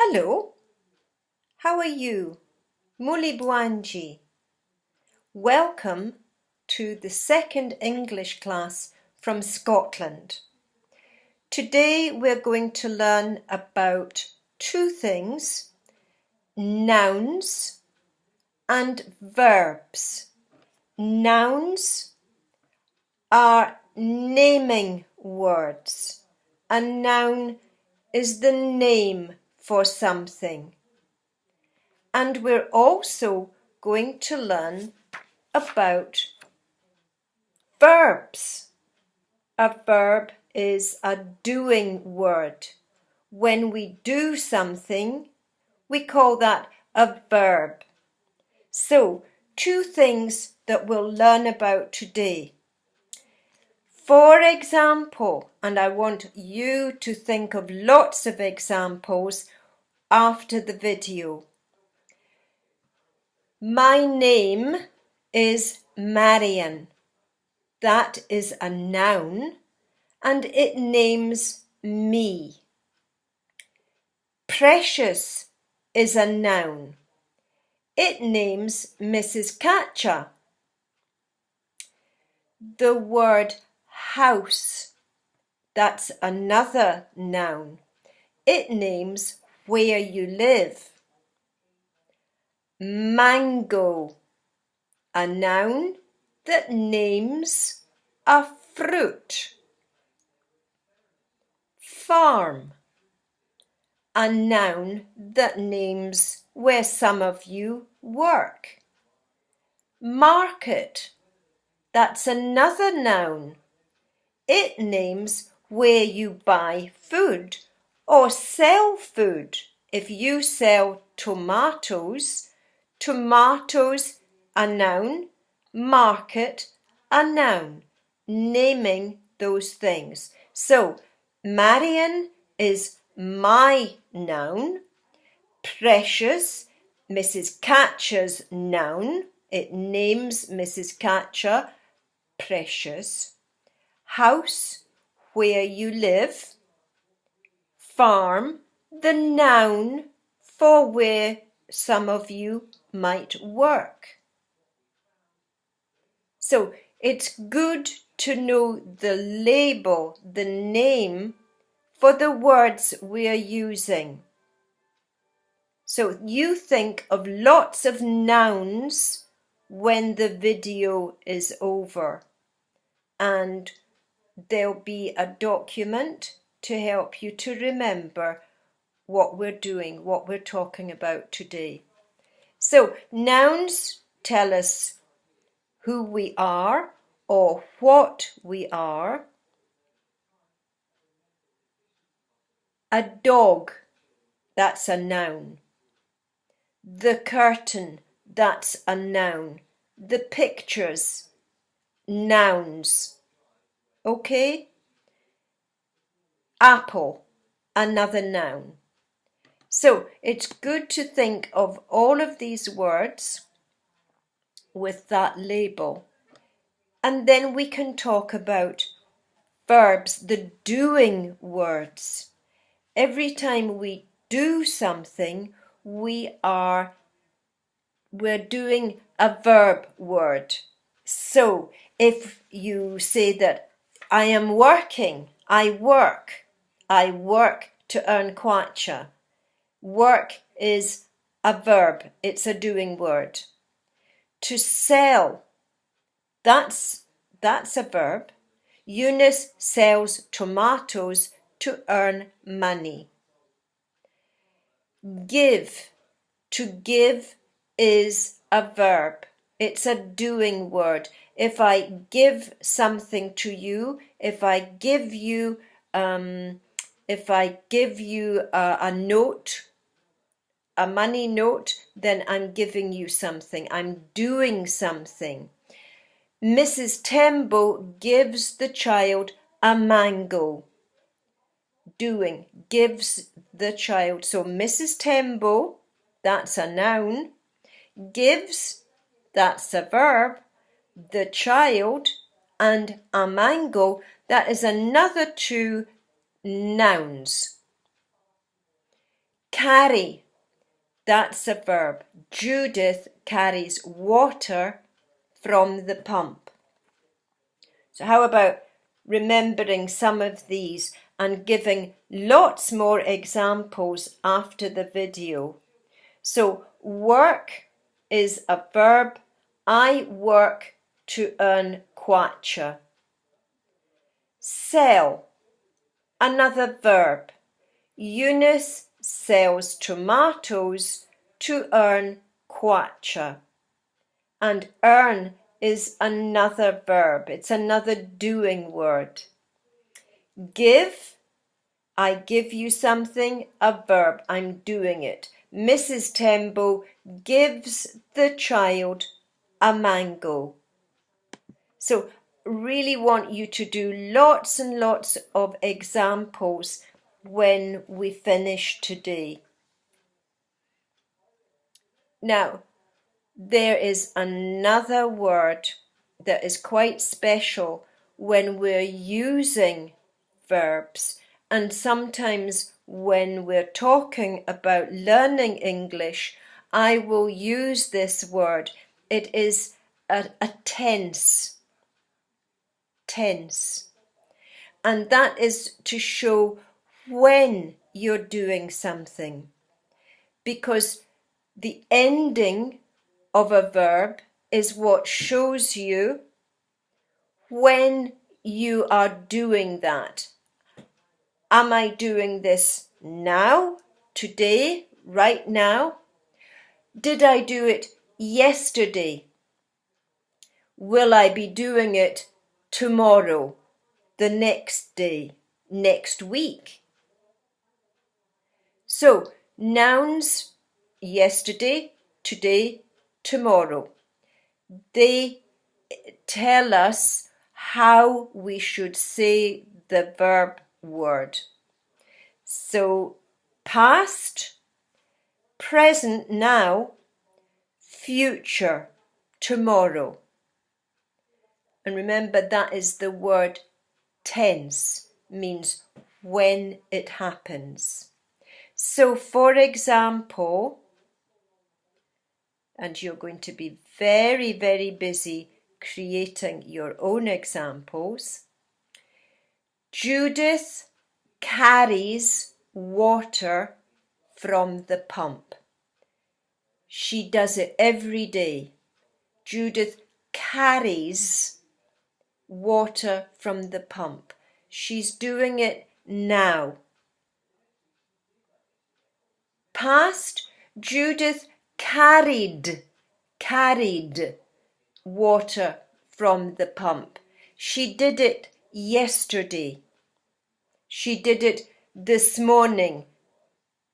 Hello, how are you? Muli Bwanji. Welcome to the second English class from Scotland. Today we're going to learn about two things, nouns and verbs. Nouns are naming words. A noun is the name for something. And we're also going to learn about verbs. A verb is a doing word. When we do something, we call that a verb. So, two things that we'll learn about today. For example, and I want you to think of lots of examples after the video. My name is Marian. That is a noun and it names me. Precious is a noun. It names Mrs. Catcher. The word house, that's another noun. It names where you live. Mango, a noun that names a fruit. Farm, a noun that names where some of you work. Market, that's another noun. It names where you buy food or sell food. If you sell tomatoes, tomatoes a noun, market a noun, naming those things. So, Marian is my noun. Precious, Mrs. Catcher's noun. It names Mrs. Catcher, precious. House, where you live. Farm, the noun for where some of you might work. So it's good to know the label, the name for the words we're using. So you think of lots of nouns when the video is over, and there'll be a document to help you to remember what we're doing, what we're talking about today. So nouns tell us who we are or what we are. A dog, that's a noun. The curtain, that's a noun. The pictures, nouns. Okay? Apple, another noun. So it's good to think of all of these words with that label. And then we can talk about verbs, the doing words. Every time we do something, we're doing a verb word. So if you say that I am working, I work to earn kwacha. Work is a verb, it's a doing word. To sell, that's a verb. Eunice sells tomatoes to earn money. Give, to give is a verb. It's a doing word. If I give something to you, if I give you a note, a money note, then I'm giving you something. I'm doing something. Mrs. Tembo gives the child a mango. Doing, gives the child. So Mrs. Tembo, that's a noun. Gives, that's a verb. The child and a mango, that is another two nouns. Carry, that's a verb. Judith carries water from the pump. So how about remembering some of these and giving lots more examples after the video? So work is a verb. I work to earn kwacha. Sell, another verb. Eunice sells tomatoes to earn kwacha. And earn is another verb. It's another doing word. Give, I give you something, a verb. I'm doing it. Mrs. Tembo gives the child a mango. So really want you to do lots and lots of examples when we finish today. Now, there is another word that is quite special when we're using verbs, and sometimes when we're talking about learning English, I will use this word. It is a tense. Tense. And that is to show when you're doing something. Because the ending of a verb is what shows you when you are doing that. Am I doing this now, today, right now? Did I do it yesterday? Will I be doing it tomorrow, the next day, next week? So, nouns, yesterday, today, tomorrow. They tell us how we should say the verb word. So, past, present now, future tomorrow. And remember, that is the word tense, means when it happens. So, for example, and you're going to be very, very busy creating your own examples. Judith carries water from the pump. She does it every day. Judith carries water from the pump. She's doing it now. Past, Judith carried water from the pump. She did it yesterday. She did it this morning.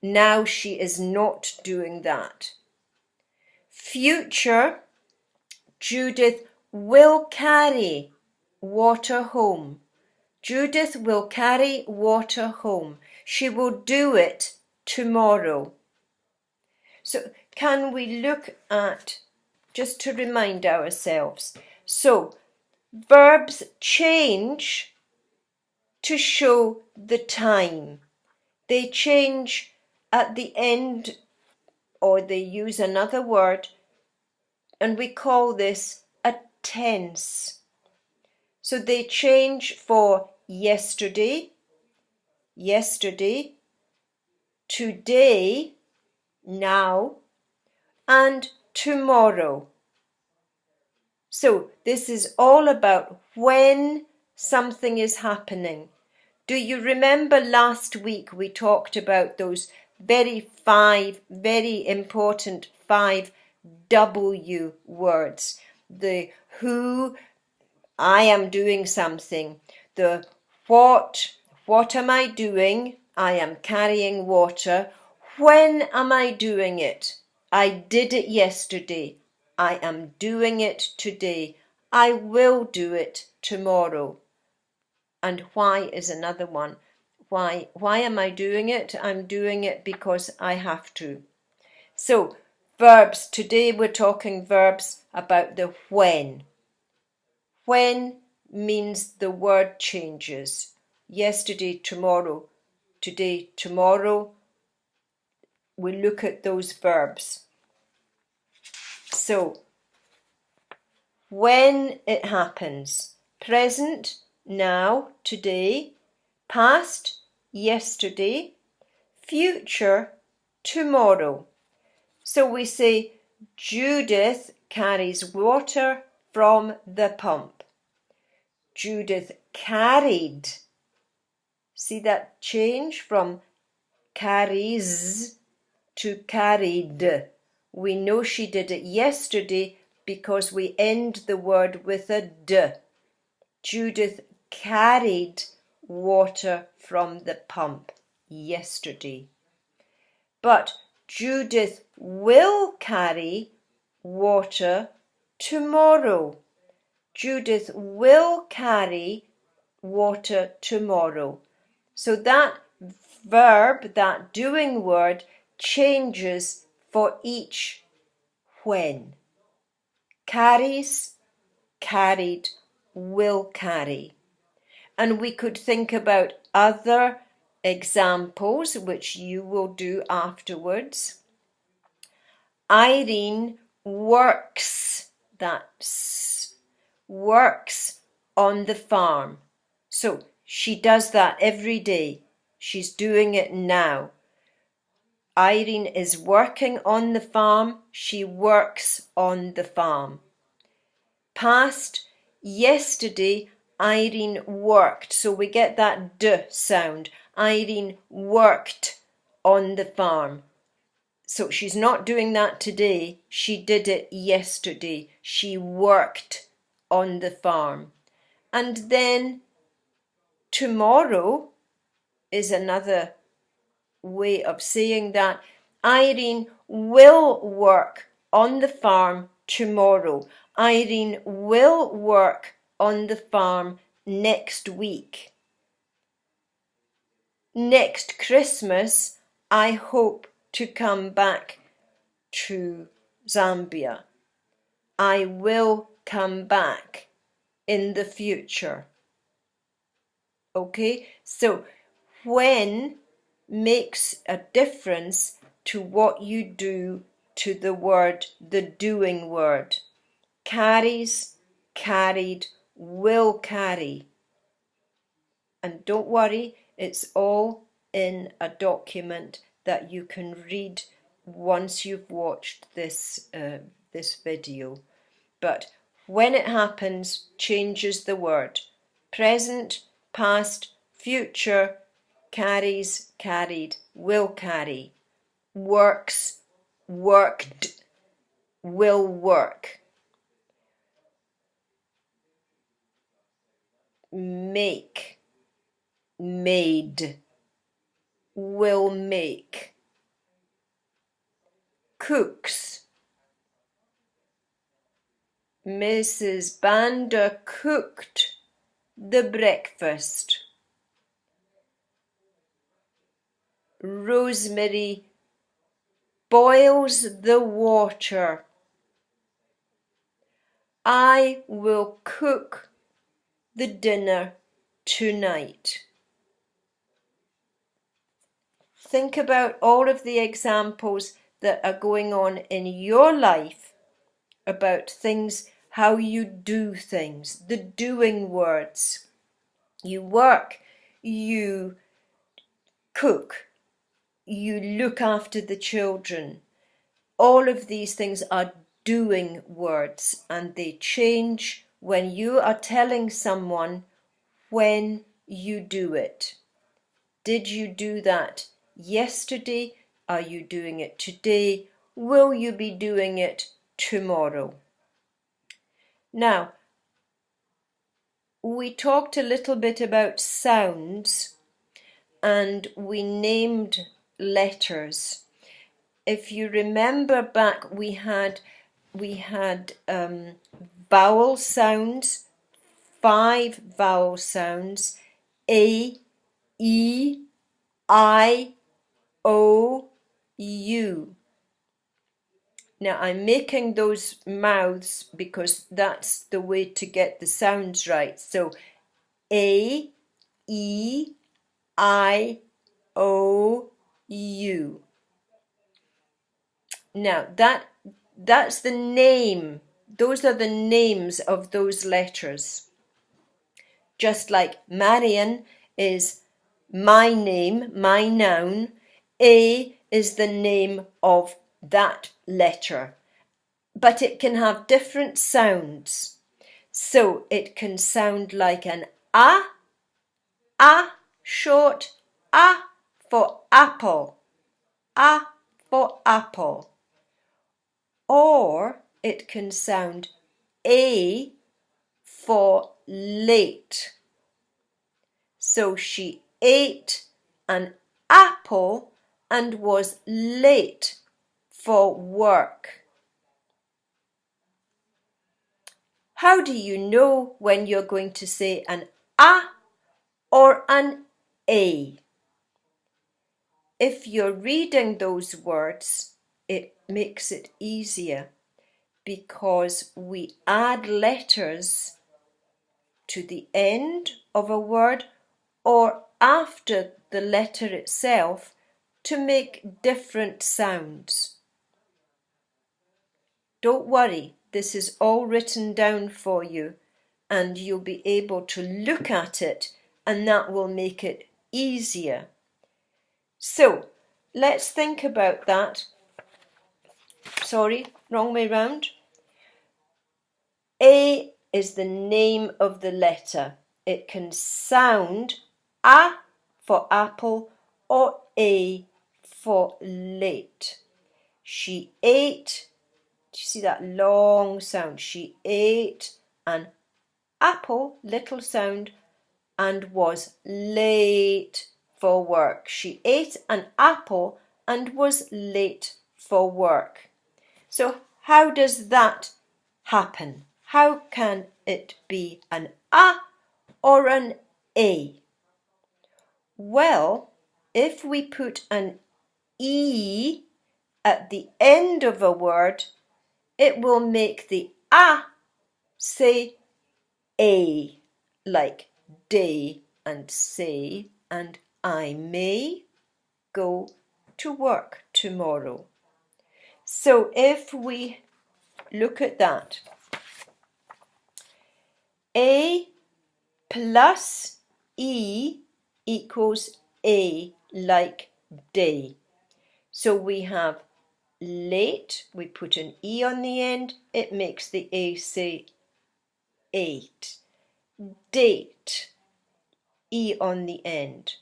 Now she is not doing that. Future, Judith will carry water home. Judith will carry water home. She will do it tomorrow. So can we look at, just to remind ourselves, so verbs change to show the time. They change at the end, or they use another word, and we call this a tense. So they change for yesterday, today, now, and tomorrow. So this is all about when something is happening. Do you remember last week we talked about those very important 5 W words? The who, I am doing something. The what am I doing? I am carrying water. When am I doing it? I did it yesterday. I am doing it today. I will do it tomorrow. And why is another one. Why am I doing it? I'm doing it because I have to. So, verbs. Today we're talking verbs about the when. When means the word changes. Yesterday, tomorrow. Today, tomorrow. we look at those verbs. So, when it happens, present, now, today, past, yesterday, future, tomorrow. So we say, Judith carries water from the pump. Judith carried. See that change from carries to carried. We know she did it yesterday because we end the word with a d. Judith carried water from the pump yesterday. But Judith will carry water tomorrow. Judith will carry water tomorrow. So that verb, that doing word, changes for each when. Carries, carried, will carry. And we could think about other examples, which you will do afterwards. Irene works, that's works on the farm. So she does that every day. She's doing it now. Irene is working on the farm. She works on the farm. Past, yesterday, Irene worked. So we get that d sound. Irene worked on the farm. So she's not doing that today. She did it yesterday. She worked on the farm. And then tomorrow is another way of saying that. Irene will work on the farm tomorrow. Irene will work on the farm next week. Next Christmas, I hope to come back to Zambia. I will come back in the future. Okay, so when makes a difference to what you do to the word, the doing word. Carries, carried, will carry. And don't worry, it's all in a document that you can read once you've watched this video. But when it happens, changes the word. Present, past, future, carries, carried, will carry. Works, worked, will work. Make, made, will make. Cooks. Mrs. Bander cooked the breakfast. Rosemary boils the water. I will cook the dinner tonight. Think about all of the examples that are going on in your life about things, how you do things, the doing words. You work, you cook, you look after the children. All of these things are doing words, and they change when you are telling someone when you do it. Did you do that yesterday? Are you doing it today? Will you be doing it tomorrow? Now, we talked a little bit about sounds and we named letters. If you remember back, we had vowel sounds, 5 vowel sounds: A, E, I, O, U. Now I'm making those mouths because that's the way to get the sounds right. So A, E, I, O, U. Now that's the name. Those are the names of those letters. Just like Marion is my name, my noun, A is the name of that letter. But it can have different sounds. So it can sound like an A short, A for apple, A for apple. Or it can sound A for late. So she ate an apple and was late for work. How do you know when you're going to say an A or an A? If you're reading those words, it makes it easier because we add letters to the end of a word or after the letter itself to make different sounds. Don't worry, this is all written down for you and you'll be able to look at it and that will make it easier. So, let's think about that. Sorry, wrong way round. A is the name of the letter. It can sound A for apple or A for late. She ate. Do you see that long sound? She ate an apple, little sound, and was late for work. She ate an apple and was late for work. So how does that happen? How can it be an A or an A? Well, if we put an E at the end of a word, it will make the A say A, like day and say and I may go to work tomorrow. So if we look at that, A plus E equals A, like day. So we have late, we put an E on the end, it makes the A say 8. Date, E on the end.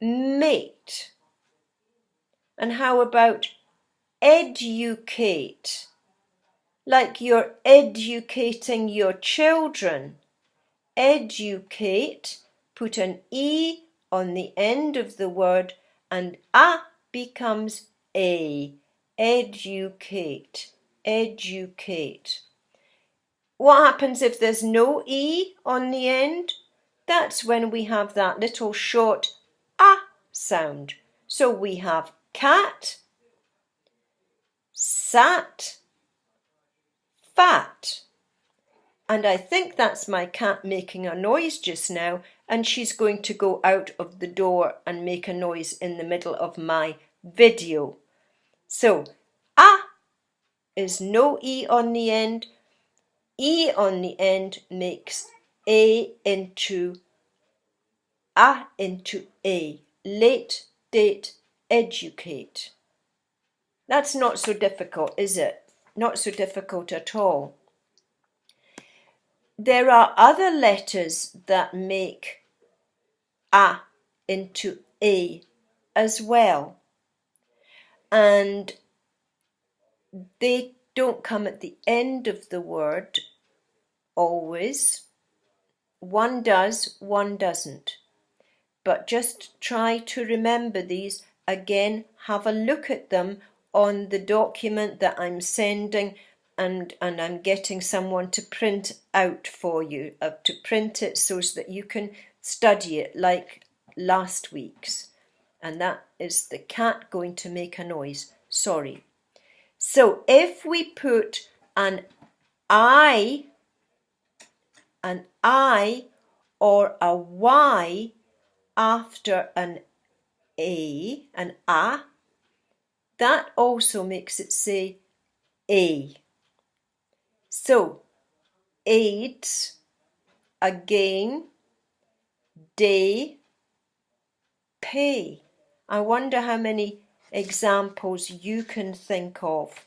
Mate. And how about educate? Like you're educating your children. Educate, put an E on the end of the word and A becomes A. Educate, educate. What happens if there's no E on the end? That's when we have that little short A sound. So we have cat, sat, fat. And I think that's my cat making a noise just now, and she's going to go out of the door and make a noise in the middle of my video. So, A is no E on the end. E on the end makes A into A into A. Late, date, educate. That's not so difficult, is it? Not so difficult at all. There are other letters that make A into A as well. And they don't come at the end of the word always. One does, one doesn't. But just try to remember these. Again, have a look at them on the document that I'm sending, and I'm getting someone to print out for you, to print it so that you can study it like last week's. And that is the cat going to make a noise. Sorry. So if we put an I or a Y after an A, that also makes it say A. So, aids, again, day, pay. I wonder how many examples you can think of.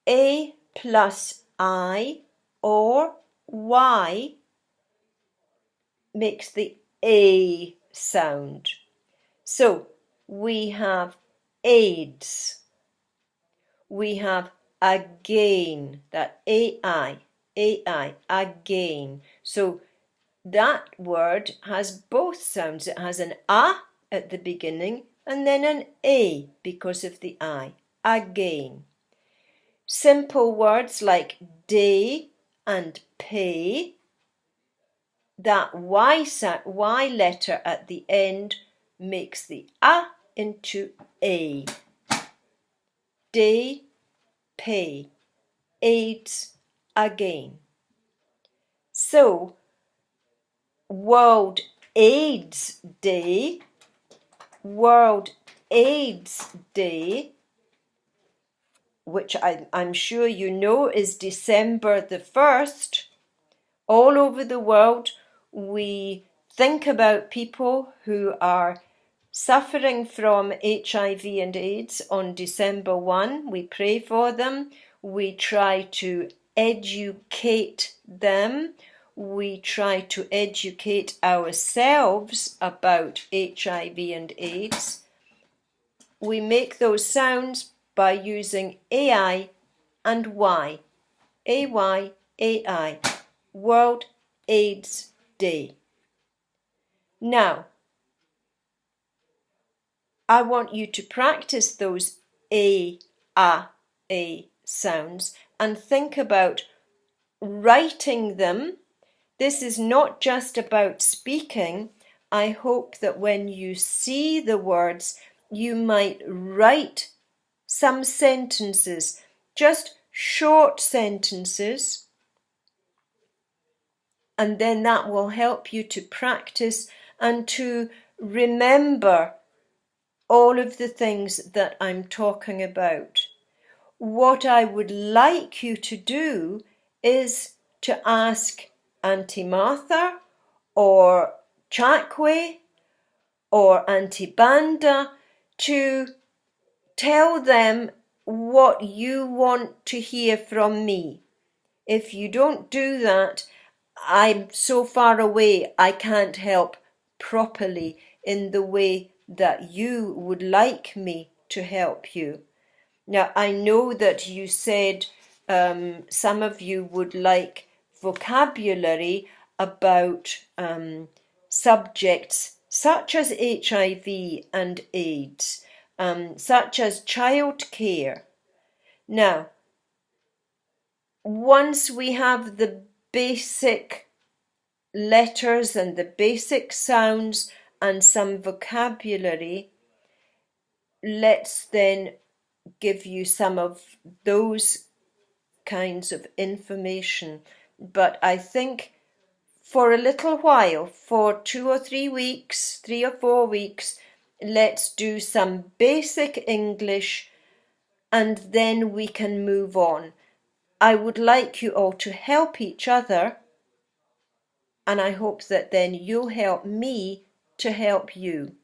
A plus I or Y makes the A sound. So we have aids. We have again, that AI, again. So that word has both sounds. It has an A at the beginning and then an A because of the I, again. Simple words like day and pay, that Y letter at the end makes the A into A. Day, pay, aids, again. So, World AIDS Day, World AIDS Day, which I'm sure you know is December the 1st. All over the world, we think about people who are suffering from HIV and AIDS on December 1. We pray for them. We try to educate them. We try to educate ourselves about HIV and AIDS. We make those sounds by using AI and Y. AY, AI. World AIDS Day. Now, I want you to practice those A sounds and think about writing them. This is not just about speaking. I hope that when you see the words, you might write some sentences, just short sentences, and then that will help you to practice and to remember all of the things that I'm talking about. What I would like you to do is to ask Auntie Martha or Chakwe or Auntie Banda to tell them what you want to hear from me. If you don't do that, I'm so far away I can't help properly in the way that you would like me to help you. Now, I know that you said some of you would like vocabulary about subjects such as HIV and AIDS, such as childcare. Now, once we have the basic letters and the basic sounds and some vocabulary, let's then give you some of those kinds of information. But I think for a little while, for 2 or 3 weeks, 3 or 4 weeks, let's do some basic English and then we can move on. I would like you all to help each other, and I hope that then you'll help me to help you.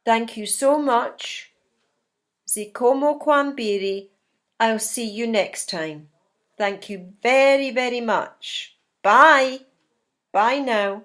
Thank you so much. Zikomo kwambiri. I'll see you next time. Thank you very, very much. Bye. Bye now.